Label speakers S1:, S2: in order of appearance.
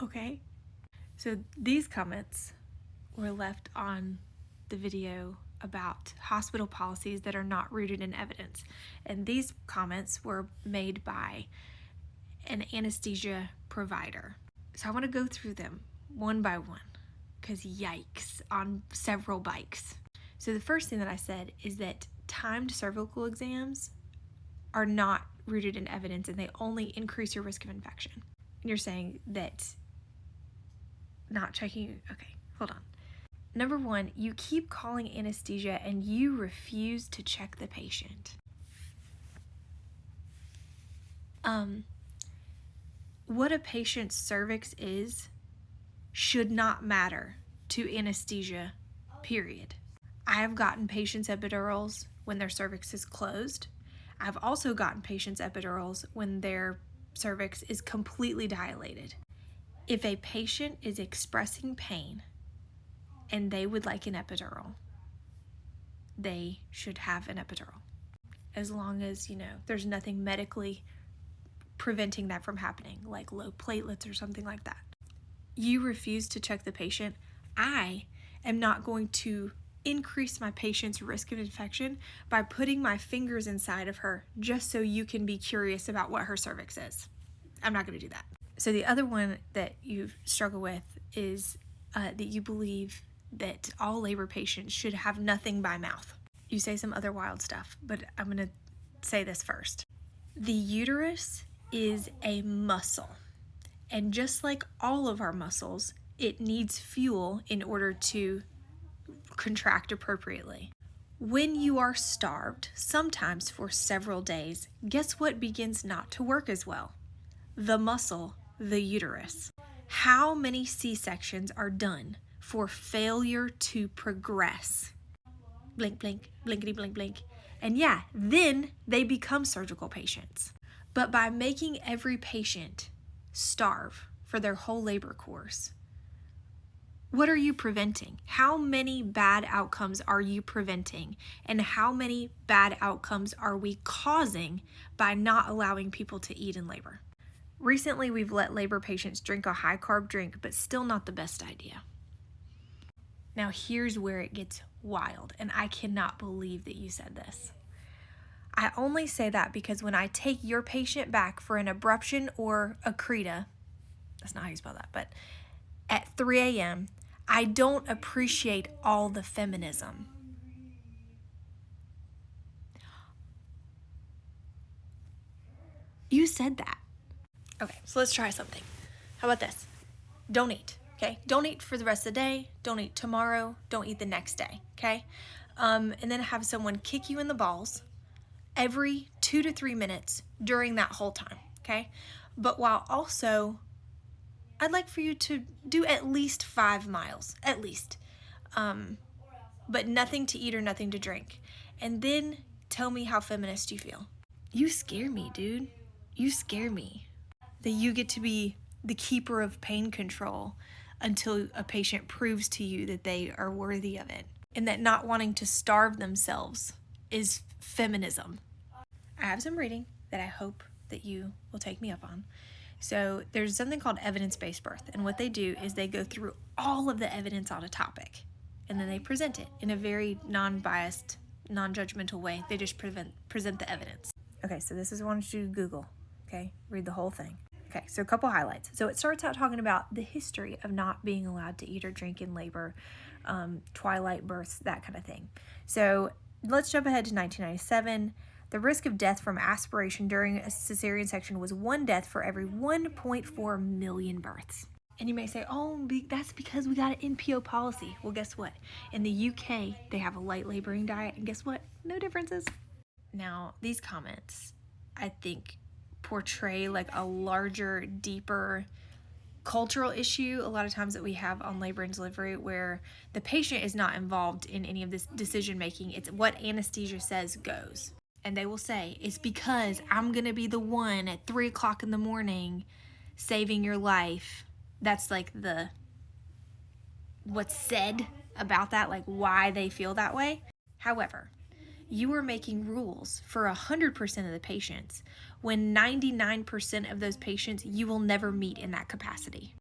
S1: Okay? So these comments were left on the video about hospital policies that are not rooted in evidence. And these comments were made by an anesthesia provider. So I want to go through them one by one, because yikes on several bikes. So the first thing that I said is that timed cervical exams are not rooted in evidence and they only increase your risk of infection. And you're saying that not checking, okay, hold on. Number one, you keep calling anesthesia and you refuse to check the patient. What a patient's cervix is should not matter to anesthesia, period. I have gotten patients epidurals when their cervix is closed. I've also gotten patients epidurals when their cervix is completely dilated. If a patient is expressing pain and they would like an epidural, they should have an epidural. As long as, there's nothing medically preventing that from happening, like low platelets or something like that. You refuse to check the patient. I am not going to increase my patient's risk of infection by putting my fingers inside of her just so you can be curious about what her cervix is. I'm not going to do that. So the other one that you struggle with is that you believe that all labor patients should have nothing by mouth. You say some other wild stuff, but I'm going to say this first. The uterus is a muscle, and just like all of our muscles, it needs fuel in order to contract appropriately. When you are starved, sometimes for several days, guess what begins not to work as well? The muscle, the uterus. How many C-sections are done for failure to progress? Blink, blink, blinkety, blink, blink. And yeah, then they become surgical patients. But by making every patient starve for their whole labor course, what are you preventing? How many bad outcomes are you preventing? And how many bad outcomes are we causing by not allowing people to eat in labor? Recently, we've let labor patients drink a high-carb drink, but still not the best idea. Now, here's where it gets wild, and I cannot believe that you said this. I only say that because when I take your patient back for an abruption or a creta, that's not how you spell that, but at 3 a.m., I don't appreciate all the feminism. You said that. Okay, so let's try something. How about this? Don't eat, okay? Don't eat for the rest of the day. Don't eat tomorrow. Don't eat the next day, okay? And then have someone kick you in the balls every 2 to 3 minutes during that whole time, okay? But while also, I'd like for you to do at least 5 miles, at least. But nothing to eat or nothing to drink. And then tell me how feminist you feel. You scare me, dude. You scare me. That you get to be the keeper of pain control until a patient proves to you that they are worthy of it. And that not wanting to starve themselves is feminism. I have some reading that I hope that you will take me up on. So there's something called evidence-based birth. And what they do is they go through all of the evidence on a topic. And then they present it in a very non-biased, non-judgmental way. They just present the evidence. Okay, so this is what I want you to Google. Okay, read the whole thing. Okay, so a couple highlights. So it starts out talking about the history of not being allowed to eat or drink in labor, twilight births, that kind of thing. So let's jump ahead to 1997. The risk of death from aspiration during a cesarean section was 1 death for every 1.4 million births. And you may say, oh, that's because we got an NPO policy. Well, guess what? In the UK, they have a light laboring diet, and guess what? No differences. Now, these comments, I think, portray like a larger, deeper cultural issue a lot of times that we have on labor and delivery, where the patient is not involved in any of this decision making. It's what anesthesia says goes. And they will say, it's because I'm going to be the one at 3 o'clock in the morning saving your life. That's like what's said about that, like why they feel that way. However, you are making rules for 100% of the patients when 99% of those patients you will never meet in that capacity.